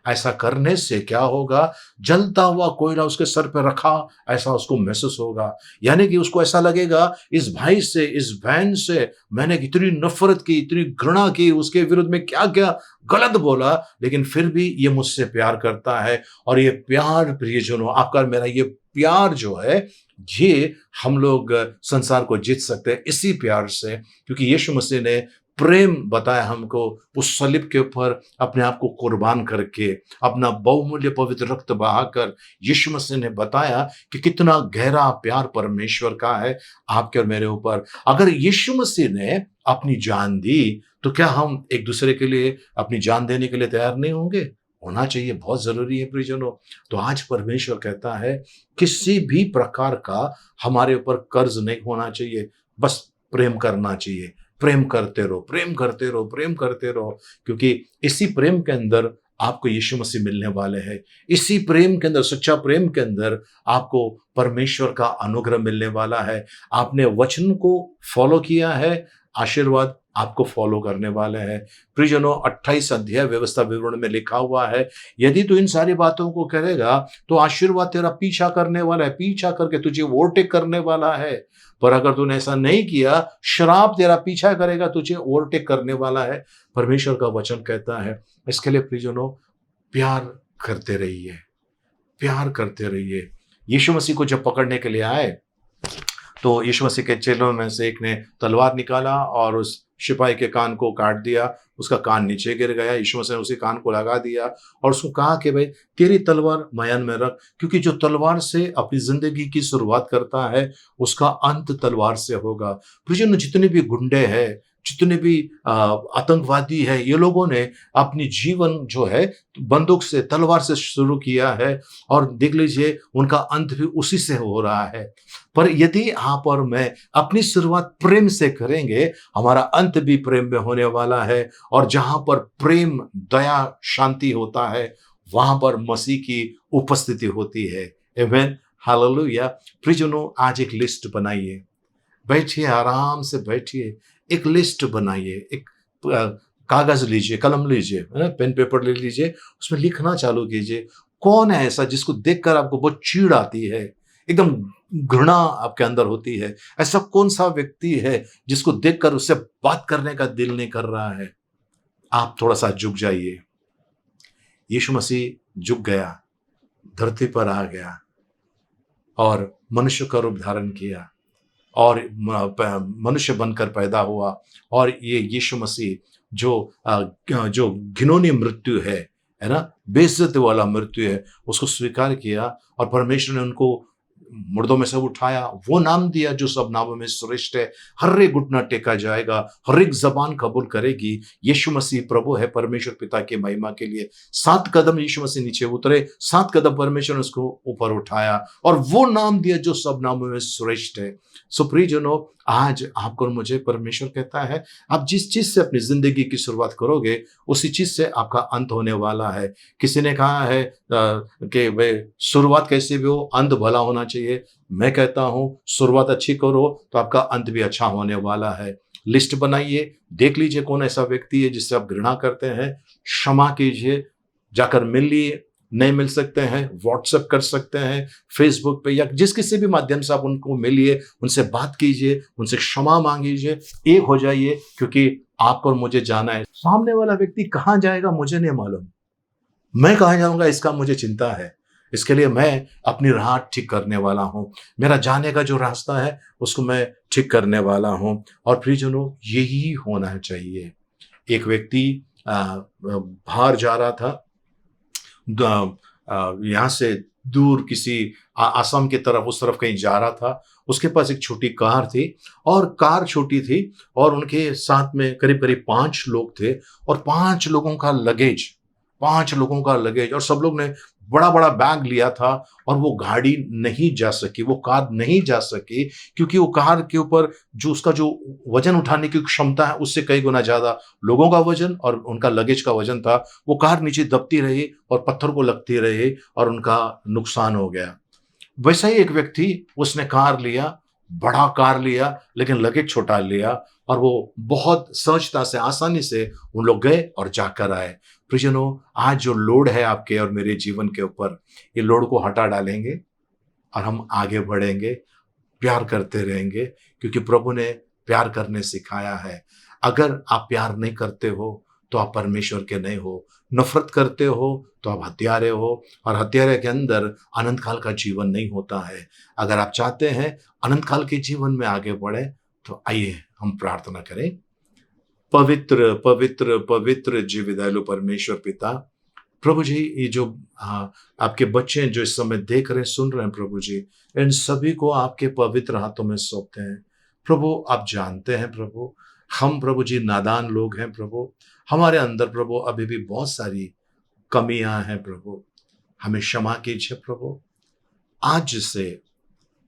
ऐसा करने से क्या होगा? जलता हुआ कोयला उसके सर पे रखा ऐसा उसको महसूस होगा। यानी कि उसको ऐसा लगेगा, इस भाई से, इस बहन से मैंने इतनी नफरत की, इतनी घृणा की, उसके विरुद्ध में क्या क्या गलत बोला, लेकिन फिर भी ये मुझसे प्यार करता है। और ये प्यार प्रियजनों, आपका मेरा ये प्यार जो है, ये हम लोग संसार को जीत सकते हैं इसी प्यार से, क्योंकि यीशु मसीह ने प्रेम बताया हमको, उस सलीब के ऊपर अपने आप को कुर्बान करके, अपना बहुमूल्य पवित्र रक्त बहाकर यीशु मसीह ने बताया कि कितना गहरा प्यार परमेश्वर का है आपके और मेरे ऊपर। अगर यीशु मसीह ने अपनी जान दी तो क्या हम एक दूसरे के लिए अपनी जान देने के लिए तैयार नहीं होंगे? होना चाहिए, बहुत जरूरी है प्रियजनों। तो आज परमेश्वर कहता है, किसी भी प्रकार का हमारे ऊपर कर्ज नहीं होना चाहिए, बस प्रेम करना चाहिए। प्रेम करते रहो, प्रेम करते रहो, प्रेम करते रहो, क्योंकि इसी प्रेम के अंदर आपको यीशु मसीह मिलने वाले हैं। इसी प्रेम के अंदर, सच्चा प्रेम के अंदर आपको परमेश्वर का अनुग्रह मिलने वाला है। आपने वचन को फॉलो किया है, आशीर्वाद आपको फॉलो करने वाले हैं। प्रियजनों, 28 अध्याय व्यवस्था विवरण में लिखा हुआ है, यदि तू इन सारी बातों को करेगा तो आशीर्वाद तेरा पीछा करने वाला है, पीछा करके तुझे ओवरटेक करने वाला है। पर अगर तूने ऐसा नहीं किया, श्राप तेरा पीछा करेगा, तुझे ओवरटेक करने वाला है, परमेश्वर का वचन कहता है। इसके लिए प्रियजनों, प्यार करते रहिए, प्यार करते रहिए। यीशु मसीह को जब पकड़ने के लिए आए तो यीशु मसीह के चेलों में से एक ने तलवार निकाला और उस सिपाही के कान को काट दिया, उसका कान नीचे गिर गया। यीशु मसीह ने उसी कान को लगा दिया और उसको कहा कि भाई तेरी तलवार मयान में रख, क्योंकि जो तलवार से अपनी जिंदगी की शुरुआत करता है उसका अंत तलवार से होगा। प्रियजनों, जितने भी गुंडे हैं, जितने भी आतंकवादी है, ये लोगों ने अपनी जीवन जो है बंदूक से, तलवार से शुरू किया है, और देख लीजिए उनका अंत भी उसी से हो रहा है। पर यदि आप और मैं अपनी शुरुआत प्रेम से करेंगे, हमारा अंत भी प्रेम में होने वाला है। और जहां पर प्रेम, दया, शांति होता है, वहां पर मसीह की उपस्थिति होती है। आमीन, हालेलुया। प्रियजनों, आज एक लिस्ट बनाइए, बैठिए, आराम से बैठिए, एक लिस्ट बनाइए, एक कागज लीजिए, कलम लीजिए, है ना, पेन पेपर ले लीजिए, उसमें लिखना चालू कीजिए। कौन है ऐसा जिसको देखकर आपको बहुत चिढ़ आती है, एकदम घृणा आपके अंदर होती है? ऐसा कौन सा व्यक्ति है जिसको देखकर उससे बात करने का दिल नहीं कर रहा है? आप थोड़ा सा झुक जाइए। यीशु मसीह झुक गया, धरती पर आ गया और मनुष्य का रूप धारण किया और मनुष्य बनकर पैदा हुआ। और ये यीशु मसीह जो घिनौनी मृत्यु है ना, बेइज्जती वाला मृत्यु है, उसको स्वीकार किया और परमेश्वर ने उनको मुर्दों में से उठाया, वो नाम दिया जो सब नामों में श्रेष्ठ है। हर एक घुटना टेका जाएगा, हर एक जबान कबूल करेगी यीशु मसीह प्रभु है, परमेश्वर पिता की महिमा के लिए। 7 कदम यीशु मसीह नीचे उतरे, 7 कदम परमेश्वर ने उसको ऊपर उठाया और वो नाम दिया जो सब नामों में श्रेष्ठ है। सो प्रियजनों, आज आपको और मुझे परमेश्वर कहता है, आप जिस चीज से अपनी जिंदगी की शुरुआत करोगे, उसी चीज से आपका अंत होने वाला है। किसी ने कहा है कि वे शुरुआत कैसे भी हो, अंत भला होना चाहिए। मैं कहता हूं, शुरुआत अच्छी करो तो आपका अंत भी अच्छा होने वाला है। लिस्ट बनाइए, देख लीजिए कौन ऐसा व्यक्ति है जिससे आप घृणा करते हैं, क्षमा कीजिए, जाकर मिल लिए, नहीं मिल सकते हैं व्हाट्सएप कर सकते हैं, फेसबुक पे या जिस किसी भी माध्यम से आप उनको मिलिए, उनसे बात कीजिए, उनसे क्षमा मांगीजिए, एक हो जाइए, क्योंकि आपको और मुझे जाना है। सामने वाला व्यक्ति कहाँ जाएगा मुझे नहीं मालूम, मैं कहाँ जाऊंगा इसका मुझे चिंता है। इसके लिए मैं अपनी राह ठीक करने वाला हूँ, मेरा जाने का जो रास्ता है उसको मैं ठीक करने वाला हूँ। और प्रियजनों, यही होना चाहिए। एक व्यक्ति बाहर जा रहा था, यहाँ से दूर किसी आसाम की तरफ, उस तरफ कहीं जा रहा था। उसके पास एक छोटी कार थी और कार छोटी थी और उनके साथ में करीब करीब 5 लोग थे और 5 लोगों का लगेज, 5 लोगों का लगेज, और सब लोग ने बड़ा बड़ा बैग लिया था। और वो गाड़ी नहीं जा सकी, वो कार नहीं जा सकी, क्योंकि वो कार के ऊपर जो उसका जो वजन उठाने की क्षमता है उससे कई गुना ज्यादा लोगों का वजन और उनका लगेज का वजन था। वो कार नीचे दबती रही और पत्थर को लगती रही और उनका नुकसान हो गया। वैसा ही एक व्यक्ति, उसने कार लिया, बड़ा कार लिया, लेकिन लगेज छोटा लिया और वो बहुत सहजता से, आसानी से उन लोग गए और जाकर आए। प्रियजनों, आज जो लोड है आपके और मेरे जीवन के ऊपर, ये लोड को हटा डालेंगे और हम आगे बढ़ेंगे, प्यार करते रहेंगे, क्योंकि प्रभु ने प्यार करने सिखाया है। अगर आप प्यार नहीं करते हो तो आप परमेश्वर के नहीं हो, नफरत करते हो तो आप हत्यारे हो, और हत्यारे के अंदर अनंत काल का जीवन नहीं होता है। अगर आप चाहते हैं अनंत काल के जीवन में आगे बढ़े तो आइए हम प्रार्थना करें। पवित्र पवित्र पवित्र जीविदयालु परमेश्वर पिता, प्रभु जी, ये जो आपके बच्चे हैं जो इस समय देख रहे हैं, सुन रहे हैं, प्रभु जी, इन सभी को आपके पवित्र हाथों में सौंपते हैं। प्रभु, आप जानते हैं प्रभु, हम प्रभु जी नादान लोग हैं प्रभु, हमारे अंदर प्रभु अभी भी बहुत सारी कमियां हैं प्रभु, हमें क्षमा कीजिए प्रभु। आज से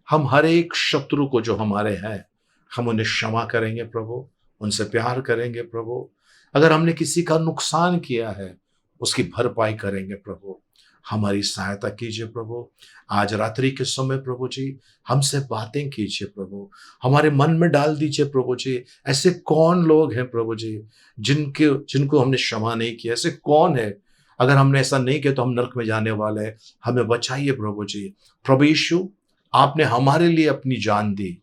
हम हर एक शत्रु को जो हमारे हैं, हम उन्हें क्षमा करेंगे प्रभु, उनसे प्यार करेंगे प्रभु। अगर हमने किसी का नुकसान किया है, उसकी भरपाई करेंगे प्रभु। हमारी सहायता कीजिए प्रभु। आज रात्रि के समय प्रभु जी हमसे बातें कीजिए प्रभु, हमारे मन में डाल दीजिए प्रभु जी। ऐसे कौन लोग हैं प्रभु जी जिनको हमने क्षमा नहीं किया? ऐसे कौन है? अगर हमने ऐसा नहीं किया तो हम नरक में जाने वाले हैं। हमें बचाइए प्रभु जी। प्रभु यीशु, आपने हमारे लिए अपनी जान दी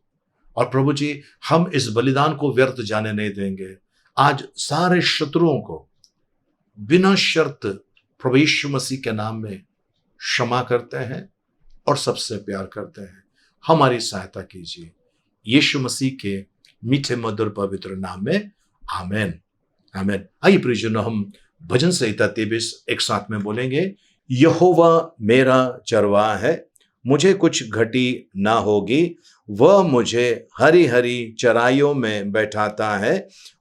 और प्रभु जी हम इस बलिदान को व्यर्थ जाने नहीं देंगे। आज सारे शत्रुओं को बिना शर्त प्रभु यीशु मसीह के नाम में क्षमा करते हैं और सबसे प्यार करते हैं। हमारी सहायता कीजिए यीशु मसीह के मीठे मधुर पवित्र नाम में, आमेन आमेन। आइए प्रियजनों, हम भजन संहिता 23 एक साथ में बोलेंगे। यहोवा मेरा चरवाहा है, मुझे कुछ घटी ना होगी। वह मुझे हरी हरी चराइयों में बैठाता है,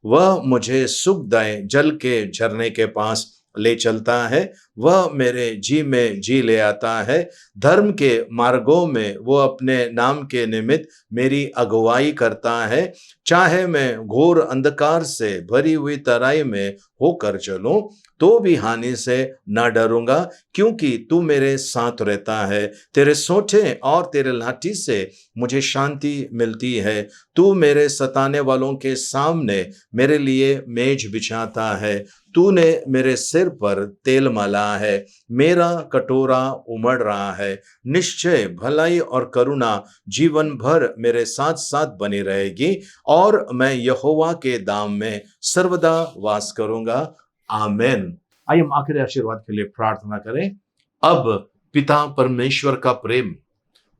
वह मुझे सुखदायी जल के झरने के पास ले चलता है, वह मेरे जी में जी ले आता है। धर्म के मार्गों में वो अपने नाम के निमित्त मेरी अगुवाई करता है। चाहे मैं घोर अंधकार से भरी हुई तराई में होकर चलूं, तो भी हानि से न डरूंगा, क्योंकि तू मेरे साथ रहता है। तेरे सोंठे और तेरे लाठी से मुझे शांति मिलती है। तू मेरे सताने वालों के सामने मेरे लिए मेज बिछाता है। तूने मेरे सिर पर तेल मला है, मेरा कटोरा उमड़ रहा है। निश्चय भलाई और करुणा जीवन भर मेरे साथ साथ बनी रहेगी, और मैं यहोवा के धाम में सर्वदा वास करूंगा। आमेन। आइए हम आखिरी आशीर्वाद के लिए प्रार्थना करें। अब पिता परमेश्वर का प्रेम,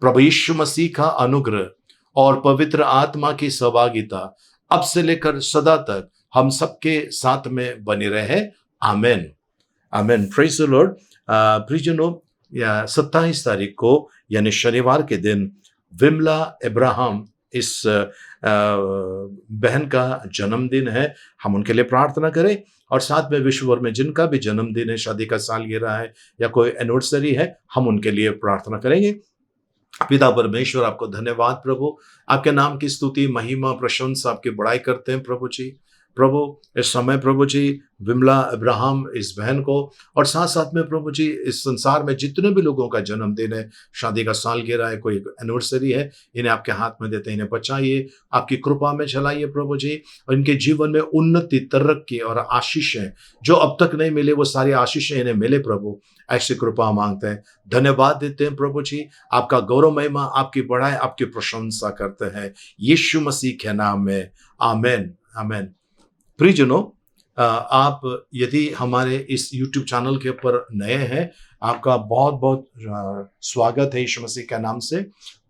प्रभु यीशु मसीह का अनुग्रह और पवित्र आत्मा की सहभागिता अब से लेकर सदा तक हम सबके साथ में बनी रहे। आमेन। आमेन। Praise the Lord. प्रियजनों, 27 तारीख को यानी शनिवार के दिन विमला इब्राहिम इस बहन का जन्मदिन है। हम उनके लिए प्रार्थना करें, और साथ में विश्व भर में जिनका भी जन्मदिन है, शादी का सालगिरह है या कोई एनिवर्सरी है, हम उनके लिए प्रार्थना करेंगे। पिता परमेश्वर, आपको धन्यवाद प्रभु, आपके नाम की स्तुति महिमा प्रशंसा आपकी बड़ाई करते हैं प्रभु जी। प्रभु इस समय प्रभु जी विमला इब्राहिम इस बहन को, और साथ साथ में प्रभु जी इस संसार में जितने भी लोगों का जन्मदिन है, शादी का सालगिरह है, कोई एनिवर्सरी है, इन्हें आपके हाथ में देते हैं। इन्हें बचाइए, आपकी कृपा में चलाइए प्रभु जी, और इनके जीवन में उन्नति, तरक्की और आशीषें जो अब तक नहीं मिले, वो सारी आशीषें इन्हें मिले प्रभु। ऐसी कृपा मांगते हैं, धन्यवाद देते हैं प्रभु जी। आपका गौरव महिमा, आपकी बड़ाई, आपकी प्रशंसा करते हैं यीशु मसीह के नाम में। आमेन। आमेन। प्रियजनों, आप यदि हमारे इस YouTube चैनल के ऊपर नए हैं, आपका बहुत बहुत स्वागत है यीशु मसीह के नाम से।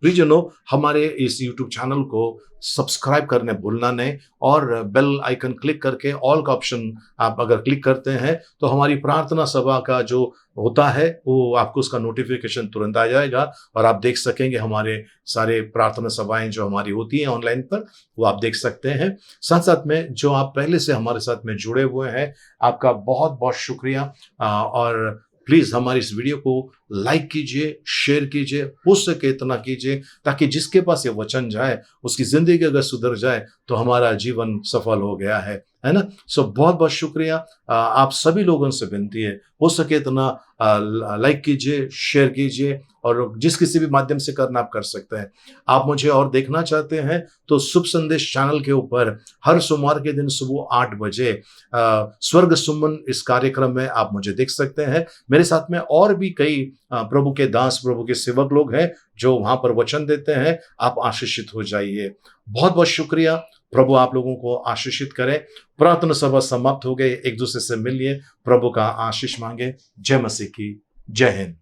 प्रियजनों, हमारे इस YouTube चैनल को सब्सक्राइब करने भूलना नहीं, और बेल आइकन क्लिक करके ऑल का ऑप्शन आप अगर क्लिक करते हैं तो हमारी प्रार्थना सभा का जो होता है वो आपको उसका नोटिफिकेशन तुरंत आ जाएगा, और आप देख सकेंगे हमारे सारे प्रार्थना सभाएं जो हमारी होती हैं ऑनलाइन पर, वो आप देख सकते हैं। साथ साथ में जो आप पहले से हमारे साथ में जुड़े हुए हैं, आपका बहुत बहुत शुक्रिया। और प्लीज हमारी इस वीडियो को लाइक कीजिए, शेयर कीजिए, हो सके इतना कीजिए, ताकि जिसके पास ये वचन जाए उसकी जिंदगी अगर सुधर जाए तो हमारा जीवन सफल हो गया है ना। सो बहुत बहुत शुक्रिया। आप सभी लोगों से विनती है, हो सके इतना लाइक कीजिए, शेयर कीजिए, और जिस किसी भी माध्यम से करना आप कर सकते हैं। आप मुझे और देखना चाहते हैं तो शुभ संदेश चैनल के ऊपर हर सोमवार के दिन सुबह 8 बजे स्वर्ग सुमन इस कार्यक्रम में आप मुझे देख सकते हैं। मेरे साथ में और भी कई प्रभु के दास, प्रभु के सेवक लोग हैं जो वहां पर वचन देते हैं। आप आशीषित हो जाइए। बहुत बहुत शुक्रिया। प्रभु आप लोगों को आशीषित करें। प्रार्थना सभा समाप्त हो गई। एक दूसरे से मिलिए, प्रभु का आशीष मांगे। जय मसीह की। जय हिंद।